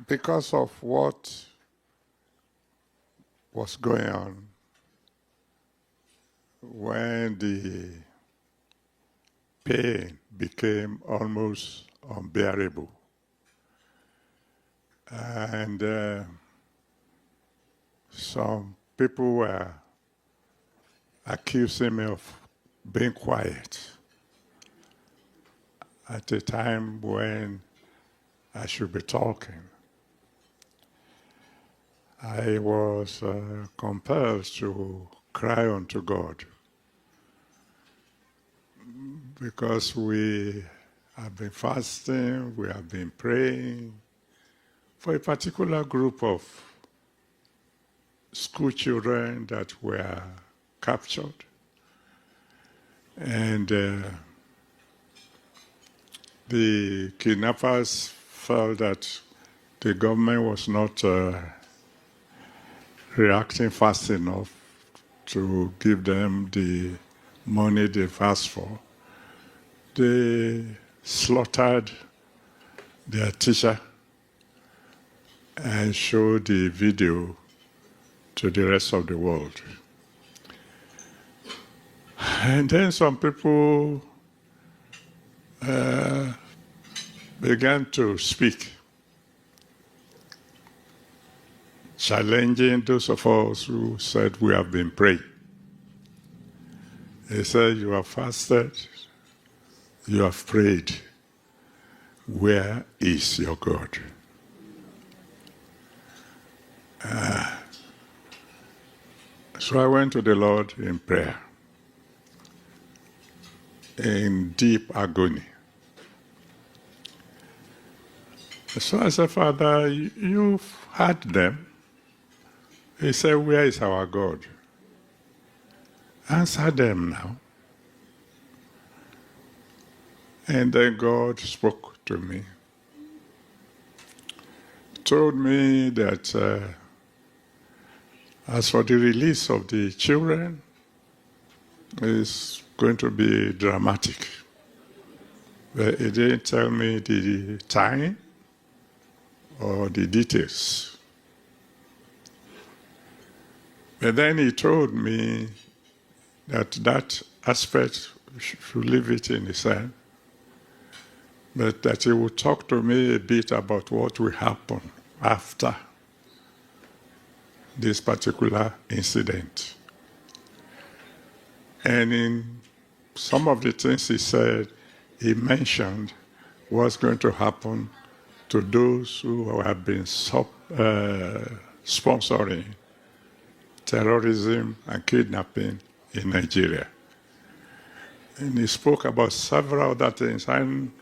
because of what was going on when the pain became almost unbearable. And some people were accusing me of being quiet at a time when I should be talking. I was compelled to cry unto God because we have been fasting, we have been praying for a particular group of school children that were captured. And the kidnappers felt that the government was not reacting fast enough to give them the money they've asked for. They slaughtered their teacher and showed the video to the rest of the world. And then some people began to speak, challenging those of us who said we have been praying. They said, you have fasted, you have prayed. Where is your God? So I went to the Lord in prayer, in deep agony. So I said, Father, you've heard them. He said, where is our God? Answer them now. And then God spoke to me. Told me that as for the release of the children, it's going to be dramatic. But he didn't tell me the time or the details. But then he told me that aspect should leave it in his hand, but that he would talk to me a bit about what will happen after this particular incident. And in some of the things he said, he mentioned what's going to happen to those who have been sponsoring terrorism and kidnapping in Nigeria. And he spoke about several other things, and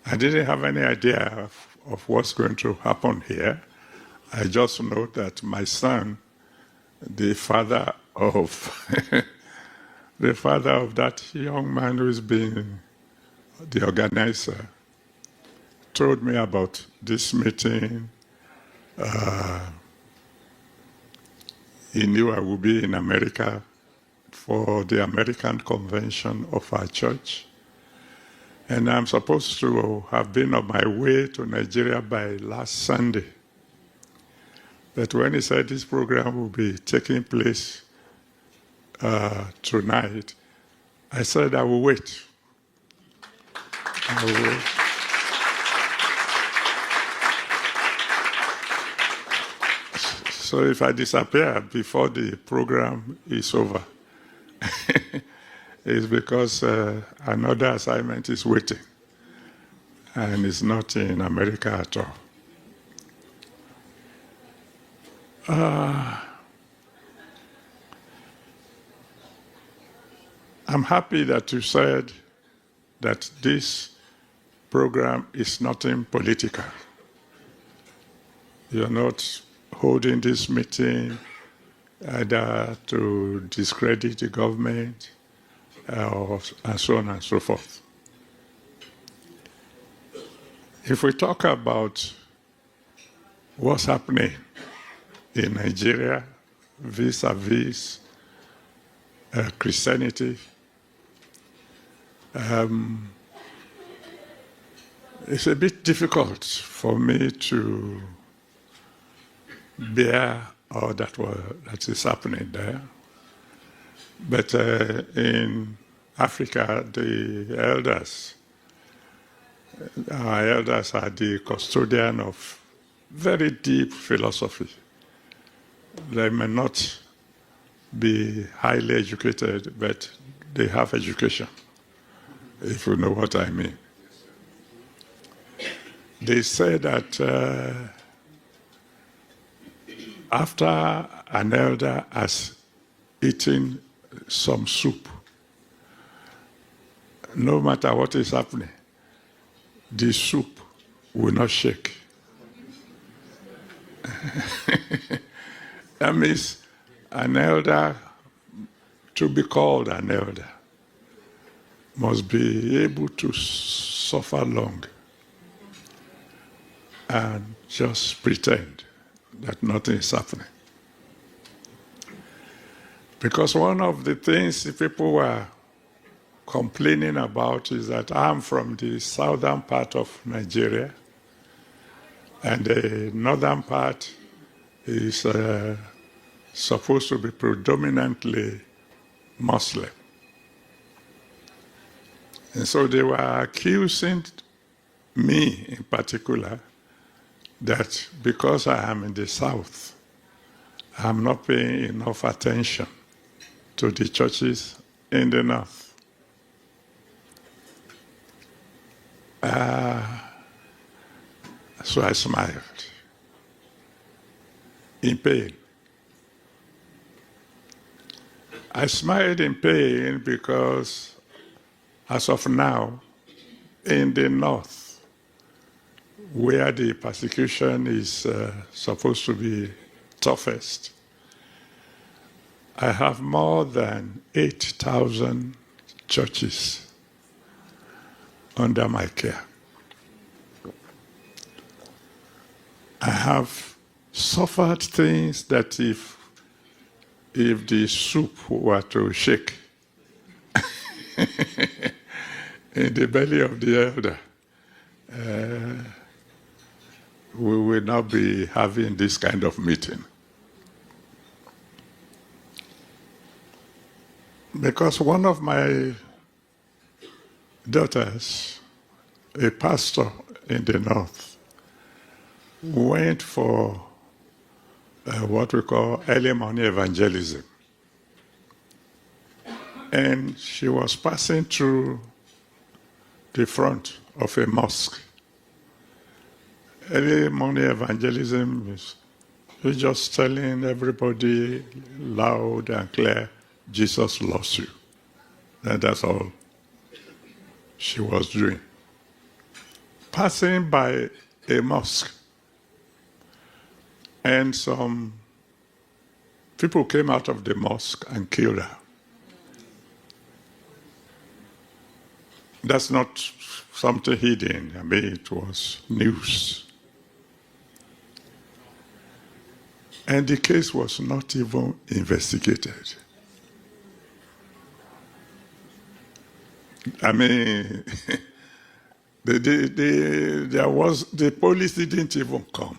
I didn't have any idea of what's going to happen here. I just know that my son, the father of the father of that young man who's been the organizer, told me about this meeting. He knew I would be in America for the American convention of our church. And I'm supposed to have been on my way to Nigeria by last Sunday. But when he said this program will be taking place tonight, I said I will wait. I will wait. So if I disappear before the program is over, it's because another assignment is waiting, and it's not in America at all. I'm happy that you said that this program is nothing political. You're not holding this meeting either to discredit the government and so on and so forth. If we talk about what's happening in Nigeria vis-a-vis Christianity, it's a bit difficult for me to bear all that is happening there. But in Africa, our elders are the custodian of very deep philosophy. They may not be highly educated, but they have education, if you know what I mean. They say that after an elder has eaten some soup, no matter what is happening, the soup will not shake. That means an elder, to be called an elder, must be able to suffer long and just pretend that nothing is happening. Because one of the things people were complaining about is that I'm from the southern part of Nigeria, and the northern part is supposed to be predominantly Muslim. And so they were accusing me in particular that because I am in the south, I'm not paying enough attention to the churches in the north. So I smiled in pain. I smiled in pain because as of now, in the north, where the persecution is supposed to be toughest, I have more than 8,000 churches under my care. I have suffered things that if the soup were to shake in the belly of the elder, we will not be having this kind of meeting. Because one of my daughters, a pastor in the north, went for what we call early morning evangelism. And she was passing through the front of a mosque. Early morning evangelism is just telling everybody loud and clear, Jesus loves you. And that's all she was doing. Passing by a mosque, and some people came out of the mosque and killed her. That's not something hidden. I mean, it was news. And the case was not even investigated. I mean, the police didn't even come.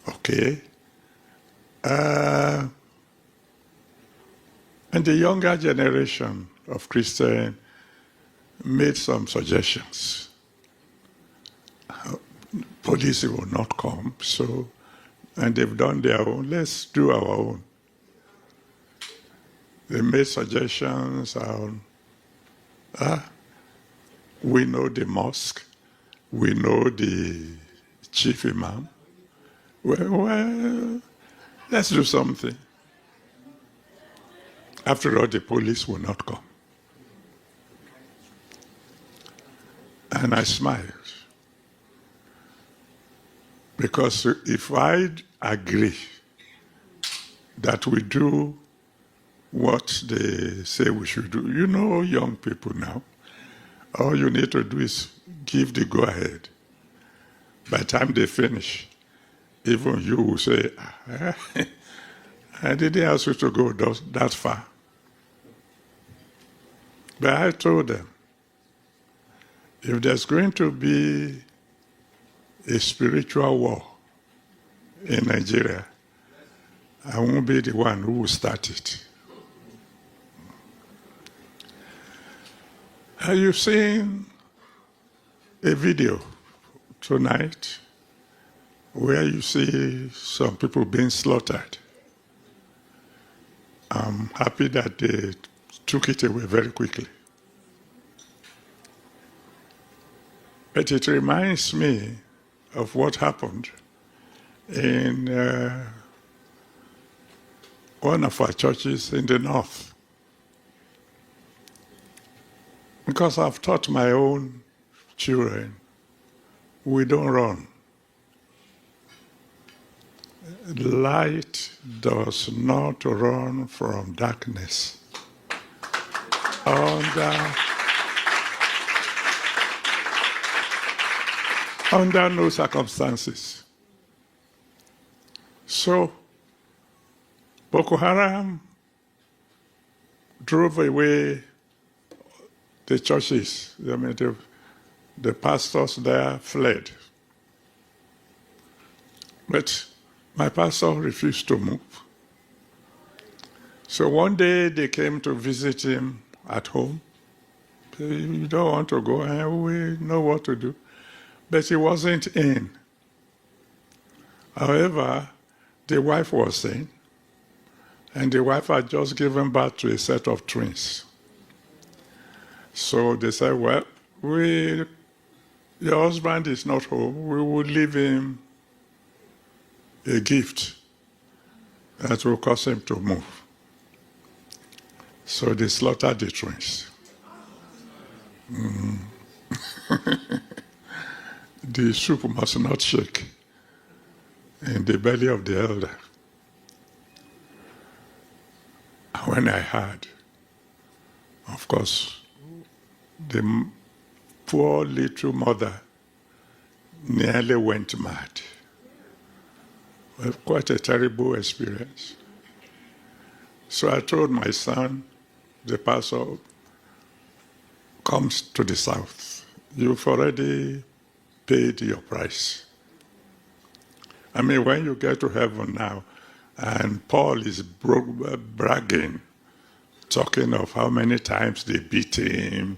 Okay. And the younger generation of Christians made some suggestions. Police will not come, and they've done their own. Let's do our own. They made suggestions on, we know the mosque, we know the chief imam. Well, let's do something. After all, the police will not come. And I smiled. Because if I agree that we do what they say we should do, you know, young people now, all you need to do is give the go-ahead. By the time they finish, even you will say, I didn't ask you to go that far. But I told them, if there's going to be a spiritual war in Nigeria, I won't be the one who will start it. Have you seen a video tonight where you see some people being slaughtered? I'm happy that they took it away very quickly. But it reminds me of what happened in one of our churches in the north. Because I've taught my own children, we don't run. Light does not run from darkness. Under no circumstances. So, Boko Haram drove away the churches. I mean, the pastors there fled. But my pastor refused to move. So one day they came to visit him at home. You don't want to go, and we know what to do. But he wasn't in. However, the wife was in, and the wife had just given birth to a set of twins. So they said, well, your husband is not home. We will leave him a gift that will cause him to move. So they slaughtered the twins. The soup must not shake in the belly of the elder. When I heard, of course, the poor little mother nearly went mad. Well, quite a terrible experience. So I told my son, the pastor, comes to the south. You've already paid your price. I mean, when you get to heaven now, and Paul is bragging, talking of how many times they beat him,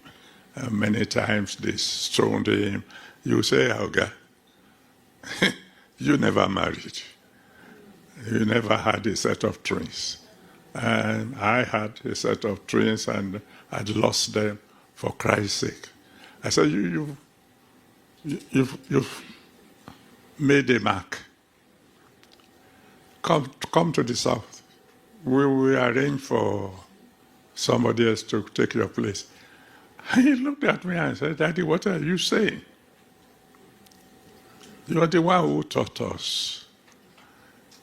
how many times they stoned him, you say, Olga, you never married. You never had a set of twins. And I had a set of twins and I'd lost them for Christ's sake. I said, you've made a mark. Come to the south. We will arrange for somebody else to take your place. And he looked at me and said, Daddy, what are you saying? You're the one who taught us.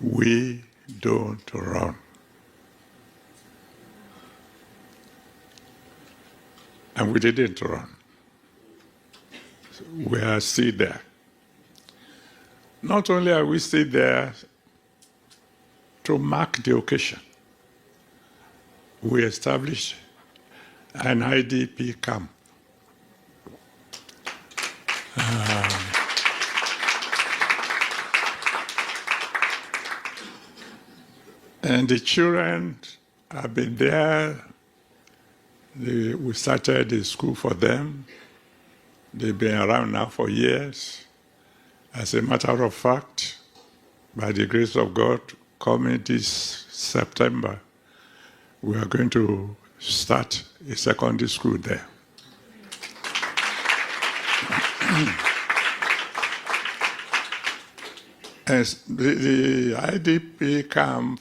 We don't run. And we didn't run. We are still there. Not only are we still there to mark the occasion, we established an IDP camp. And the children have been there. We started a school for them. They've been around now for years. As a matter of fact, by the grace of God, coming this September, we are going to start a secondary school there. As the IDP camp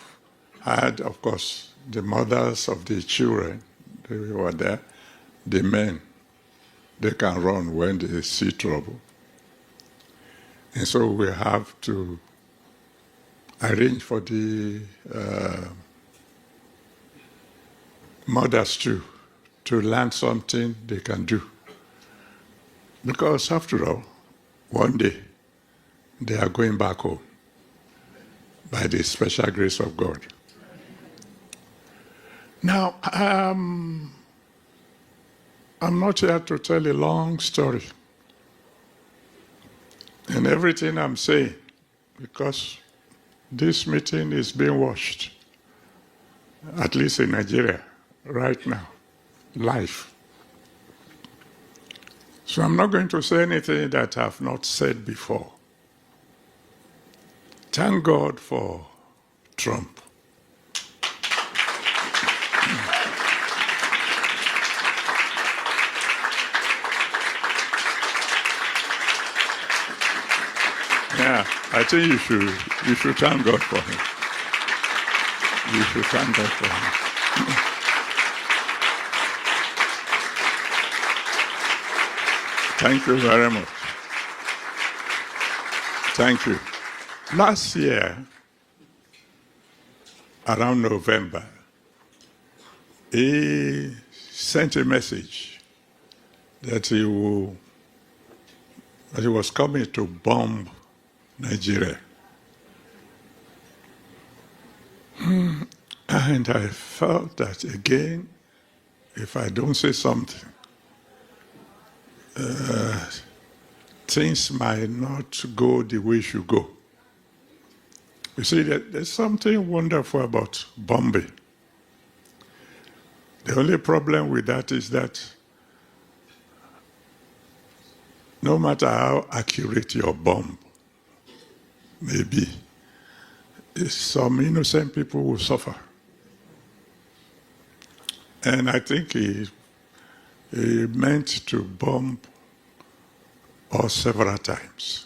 had, of course, the mothers of the children. They were there. The men, they can run when they see trouble. And so we have to arrange for the mothers too, to learn something they can do. Because after all, one day, they are going back home by the special grace of God. Now, I'm not here to tell a long story. And everything I'm saying, because this meeting is being watched, at least in Nigeria, right now, live. So I'm not going to say anything that I've not said before. Thank God for Trump. Yeah, I think you should thank God for him. You should thank God for him. Thank you very much. Thank you. Last year, around November, he sent a message that he was coming to bomb Nigeria. And I felt that, again, if I don't say something, things might not go the way it should go. You see, there's something wonderful about bombing. The only problem with that is that no matter how accurate your bomb may be, some innocent people will suffer. And I think he meant to bomb us several times.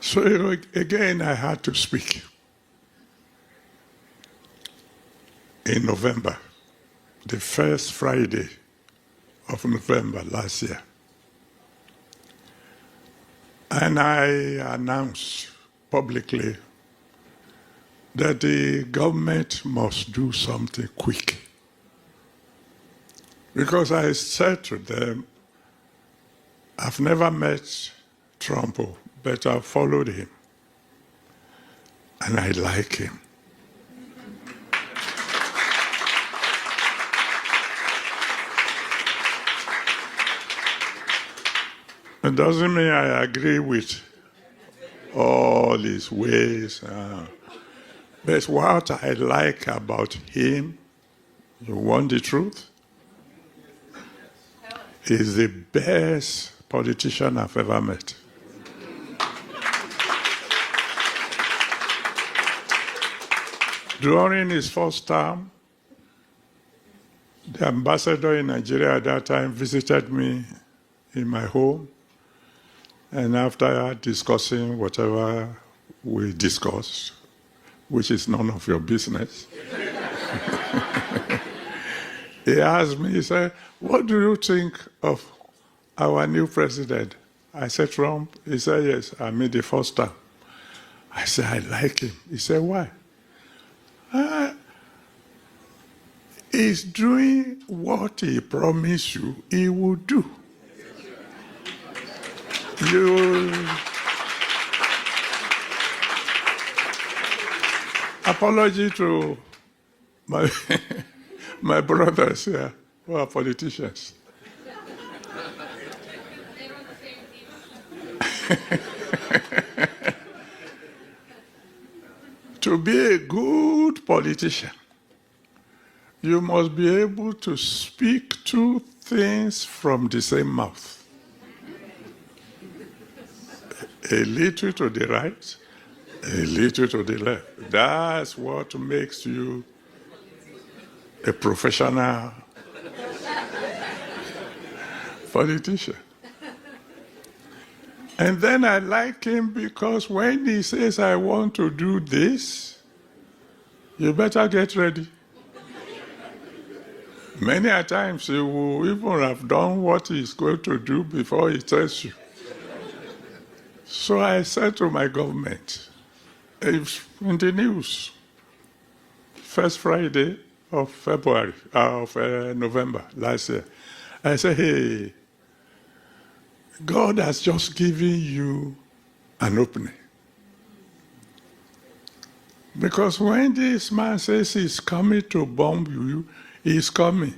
So again, I had to speak. In November, the first Friday of November last year. And I announced publicly that the government must do something quick. Because I said to them, I've never met Trump, but I've followed him. And I like him. It doesn't mean I agree with all his ways. But what I like about him, you want the truth? He's the best politician I've ever met. During his first term, the ambassador in Nigeria at that time visited me in my home. And after discussing whatever we discussed, which is none of your business, he asked me, he said, what do you think of our new president? I said, Trump. He said, yes, I mean the first time. I said, I like him. He said, why? He's doing what he promised you he would do. Apology to my brothers here who are politicians. To be a good politician, you must be able to speak two things from the same mouth. A little to the right, a little to the left. That's what makes you a professional politician. And then I like him because when he says, I want to do this, you better get ready. Many a times he will even have done what he's going to do before he tells you. So I said to my government, it's in the news, first Friday of November last year, I said, hey, God has just given you an opening. Because when this man says he's coming to bomb you, he's coming.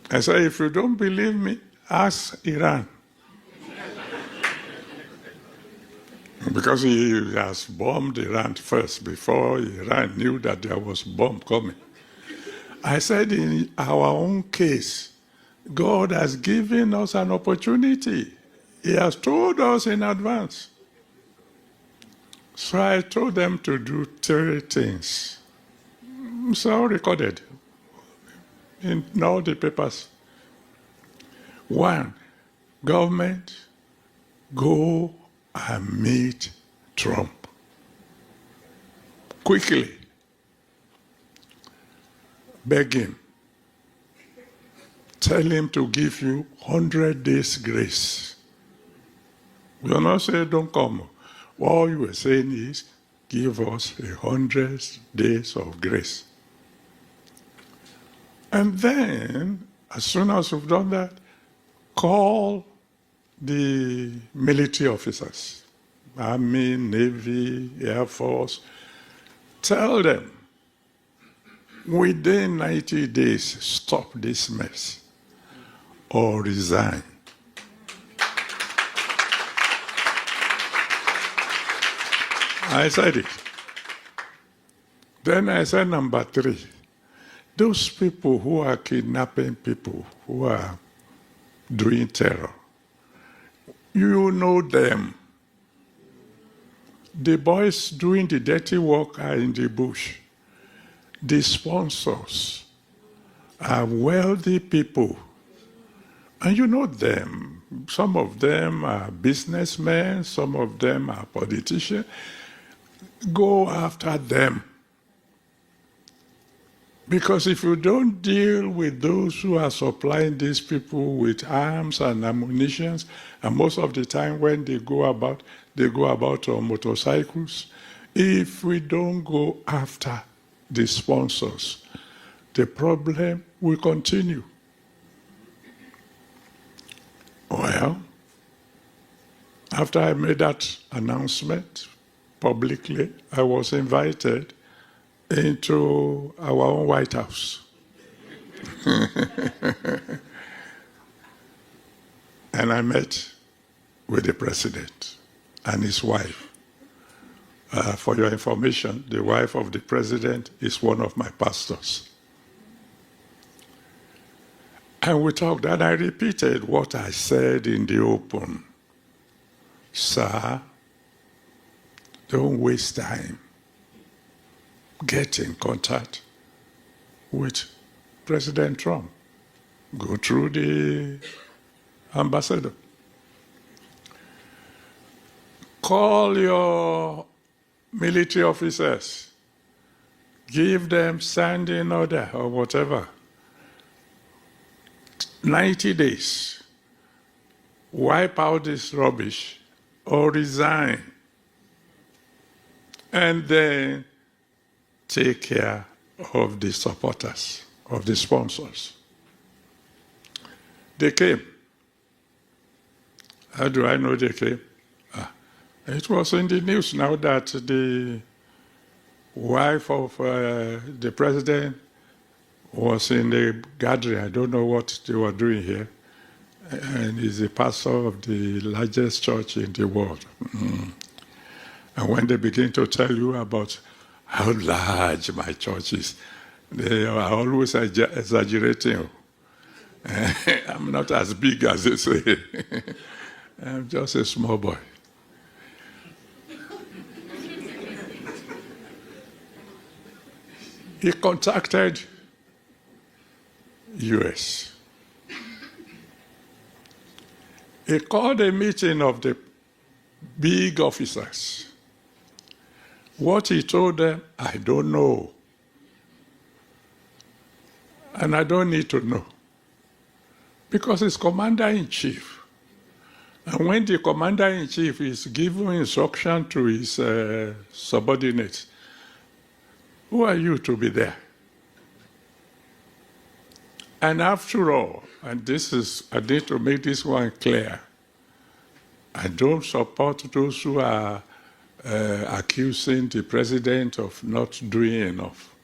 I said, if you don't believe me, ask Iran. Because he has bombed Iran first before Iran knew that there was bomb coming. I said, in our own case, God has given us an opportunity. He has told us in advance. So I told them to do 3 things. It's all recorded in all the papers. 1, government, go and meet Trump quickly. Beg him. Tell him to give you 100 days grace. We are not saying don't come. All you were saying is give us 100 days of grace. And then, as soon as you've done that, call the military officers, Army, Navy, Air Force. Tell them, within 90 days, stop this mess or resign. I said it. Then I said number 3, those people who are kidnapping people, who are doing terror, you know them. The boys doing the dirty work are in the bush. The sponsors are wealthy people. And you know them. Some of them are businessmen, some of them are politicians. Go after them. Because if you don't deal with those who are supplying these people with arms and ammunition, and most of the time when they go about on motorcycles. If we don't go after the sponsors, the problem will continue. Well, after I made that announcement publicly, I was invited into our own White House. And I met with the president and his wife. For your information, the wife of the president is one of my pastors. And we talked, and I repeated what I said in the open. Sir, don't waste time. Get in contact with President Trump. Go through the ambassador. Call your military officers. Give them standing order or whatever. 90 days. Wipe out this rubbish or resign. And then take care of the supporters, of the sponsors. They came. How do I know they came? It was in the news now that the wife of the president was in the gathering. I don't know what they were doing here. And he's the pastor of the largest church in the world. And when they begin to tell you about how large my church is, they are always exaggerating. I'm not as big as they say. I'm just a small boy. He contacted US. He called a meeting of the big officers. What he told them, I don't know. And I don't need to know. Because he's commander-in-chief. And when the commander-in-chief is giving instruction to his subordinates, who are you to be there? And after all, and I need to make this one clear, I don't support those who are accusing the president of not doing enough.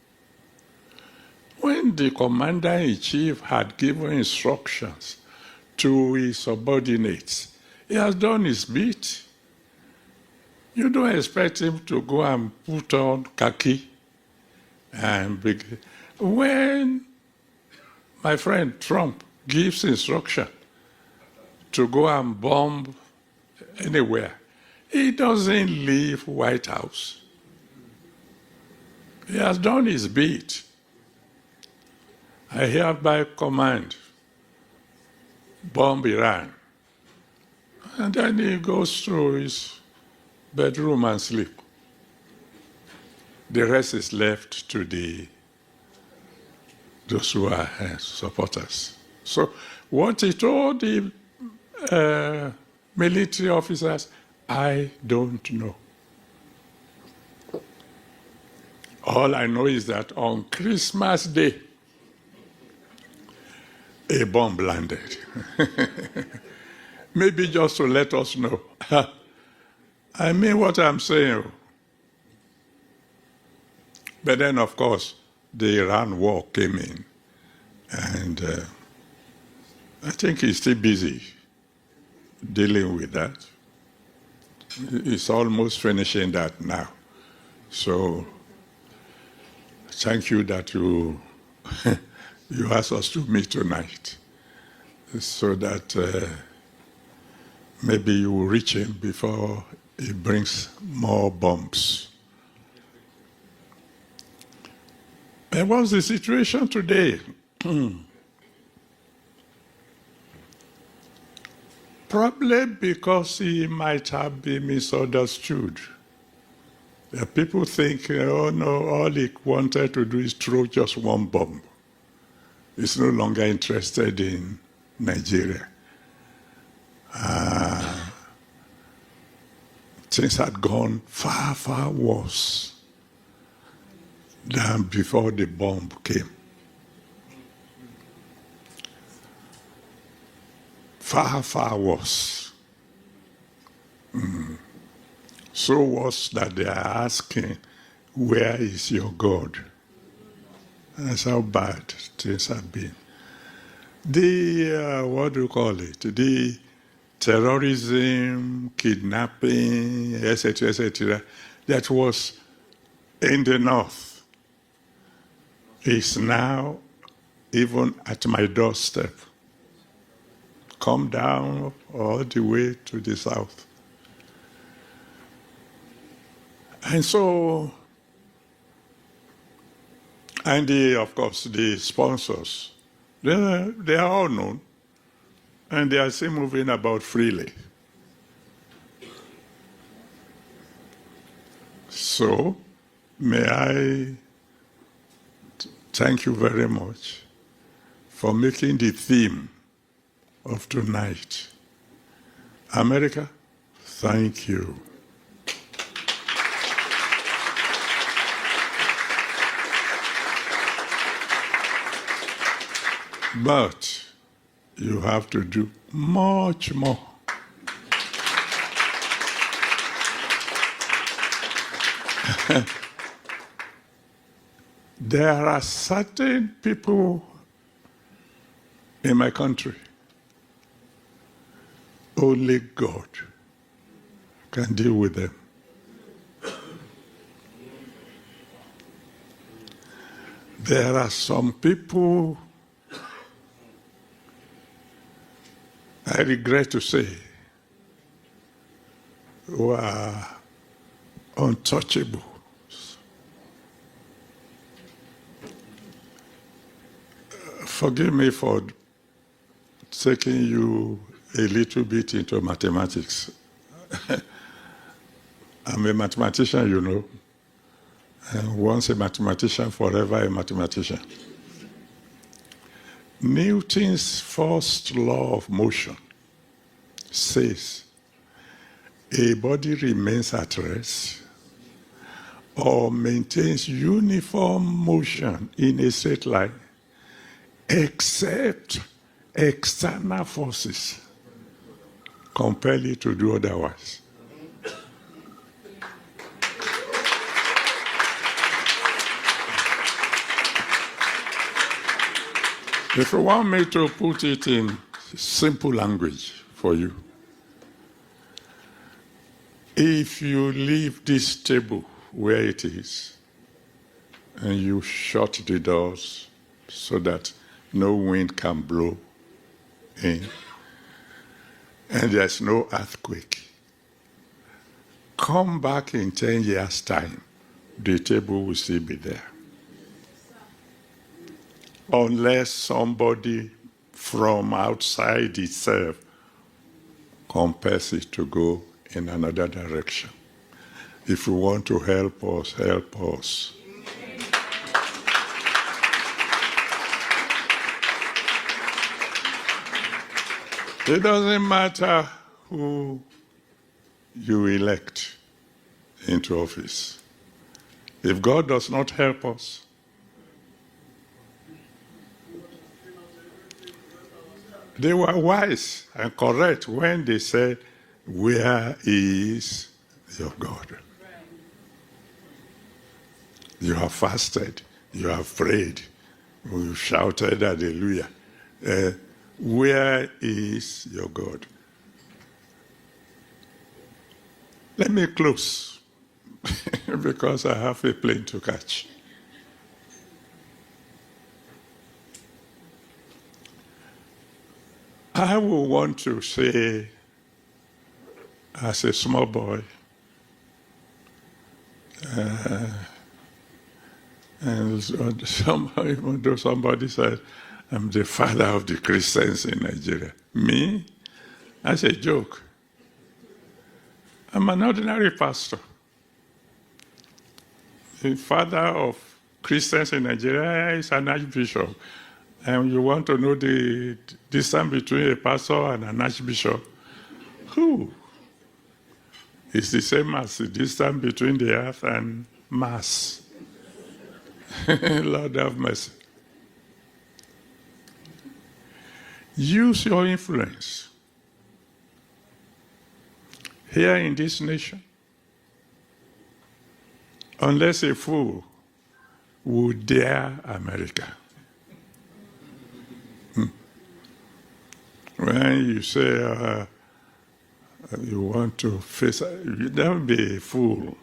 When the commander-in-chief had given instructions to his subordinates, he has done his bit. You don't expect him to go and put on khaki and big. When my friend Trump gives instruction to go and bomb anywhere, he doesn't leave White House. He has done his bit. I hereby command, bomb Iran. And then he goes to his bedroom and sleep. The rest is left to those who are supporters. So what he told the military officers, I don't know. All I know is that on Christmas Day, a bomb landed. Maybe just to let us know. I mean what I'm saying. But then, of course, the Iran war came in. And I think he's still busy dealing with that. He's almost finishing that now. So thank you that you asked us to meet tonight so that maybe you will reach him before he brings more bombs. And what's the situation today? Probably because he might have been misunderstood. People think, oh no, all he wanted to do is throw just one bomb. He's no longer interested in Nigeria. Things had gone far, far worse than before the bomb came. Far, far worse. So worse that they are asking, where is your God? That's how bad things have been. The, what do you call it? The terrorism, kidnapping, etc., that was in the north is now even at my doorstep. Come down all the way to the south. And so, and of course, the sponsors, they are all known, and they are still moving about freely. So, may I thank you very much for making the theme of tonight. America, thank you. But you have to do much more. There are certain people in my country, only God can deal with them. There are some people, I regret to say, who are untouchable. Forgive me for taking you a little bit into mathematics. I'm a mathematician, you know. And once a mathematician, forever a mathematician. Newton's first law of motion says a body remains at rest or maintains uniform motion in a straight line except external forces compel it to do otherwise. If you want me to put it in simple language for you, If you leave this table where it is and you shut the doors so that no wind can blow in and there's no earthquake, come back in 10 years' time, the table will still be there. Unless somebody from outside itself compels it to go in another direction. If you want to help us, help us. It doesn't matter who you elect into office. If God does not help us, they were wise and correct when they said, "Where is your God?" You have fasted, you have prayed, you shouted hallelujah. Where is your God? Let me close because I have a plane to catch. I will want to say, as a small boy, and even though somebody said, I'm the father of the Christians in Nigeria. Me? That's a joke. I'm an ordinary pastor. The father of Christians in Nigeria is an archbishop. And you want to know the distance between a pastor and an archbishop? Who? It's the same as the distance between the earth and Mars. Lord have mercy. Use your influence here in this nation. Unless a fool would dare America. When you say you want to face, don't be a fool.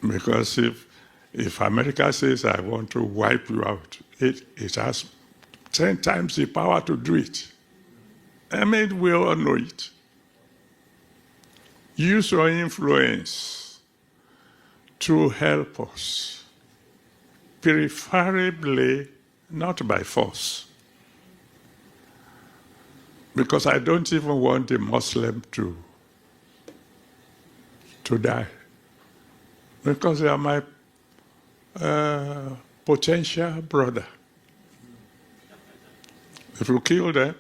Because if America says, I want to wipe you out, it has 10 times the power to do it. I mean, we all know it. Use your influence to help us, preferably not by force. Because I don't even want a Muslim to die. Because they are my potential brother. If you kill them,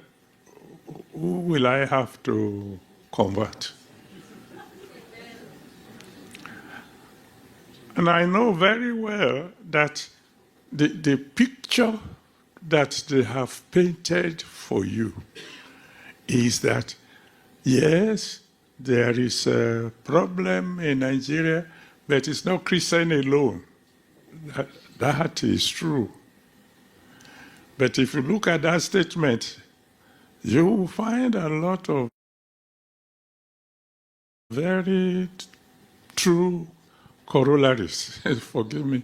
who will I have to convert? And I know very well that the picture that they have painted for you is that, yes, there is a problem in Nigeria, but it's not Christian alone. That is true. But if you look at that statement, you will find a lot of very true corollaries. Forgive me,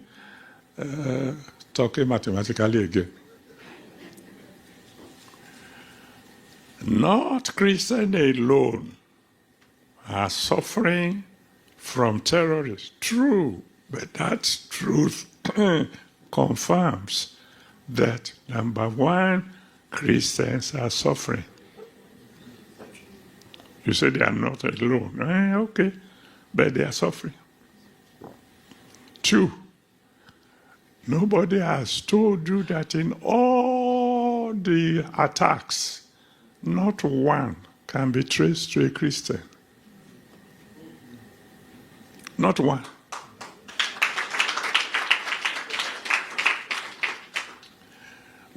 talking mathematically again. Not Christian alone are suffering from terrorists. True, but that truth confirms that, number one, Christians are suffering. You say they are not alone. Okay, but they are suffering. Two, nobody has told you that in all the attacks, not one can be traced to a Christian. Not one.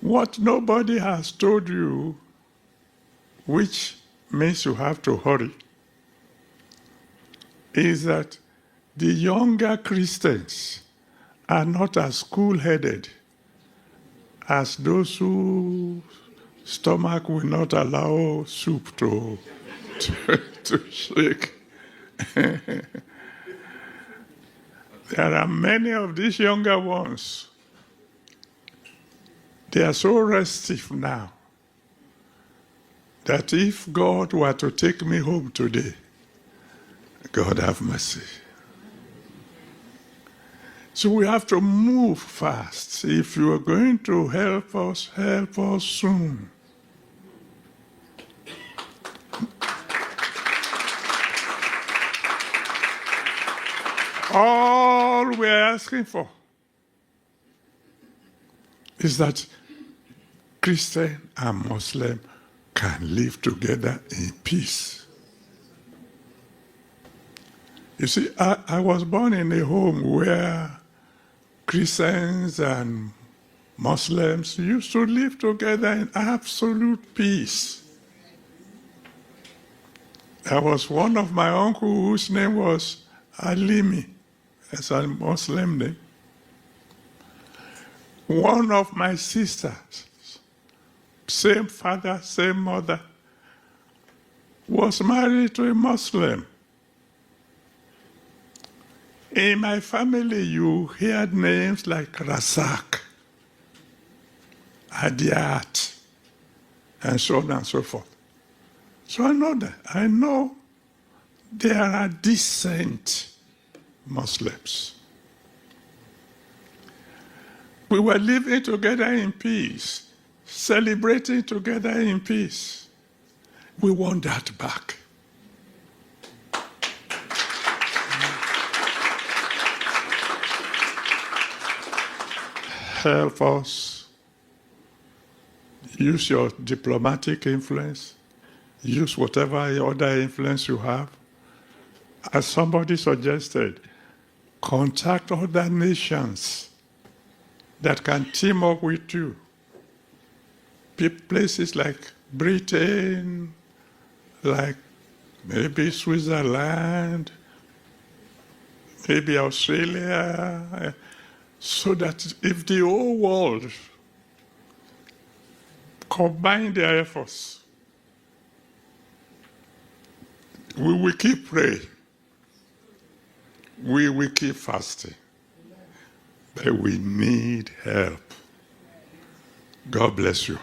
What nobody has told you, which means you have to hurry, is that the younger Christians are not as cool-headed as those whose stomach will not allow soup to shake. There are many of these younger ones. They are so restive now that if God were to take me home today, God have mercy. So we have to move fast. If you are going to help us soon. All we're asking for is that Christian and Muslim can live together in peace. You see, I was born in a home where Christians and Muslims used to live together in absolute peace. There was one of my uncles whose name was Alimi, as a Muslim name. One of my sisters, same father, same mother, was married to a Muslim. In my family, you heard names like Razak, Adiat, and so on and so forth. So I know that. I know there are decent Muslims. We were living together in peace, celebrating together in peace. We want that back. Help us. Use your diplomatic influence. Use whatever other influence you have. As somebody suggested, contact other nations that can team up with you. Places like Britain, like maybe Switzerland, maybe Australia, so that if the whole world combine their efforts, we will keep praying. We will keep fasting. But we need help. God bless you.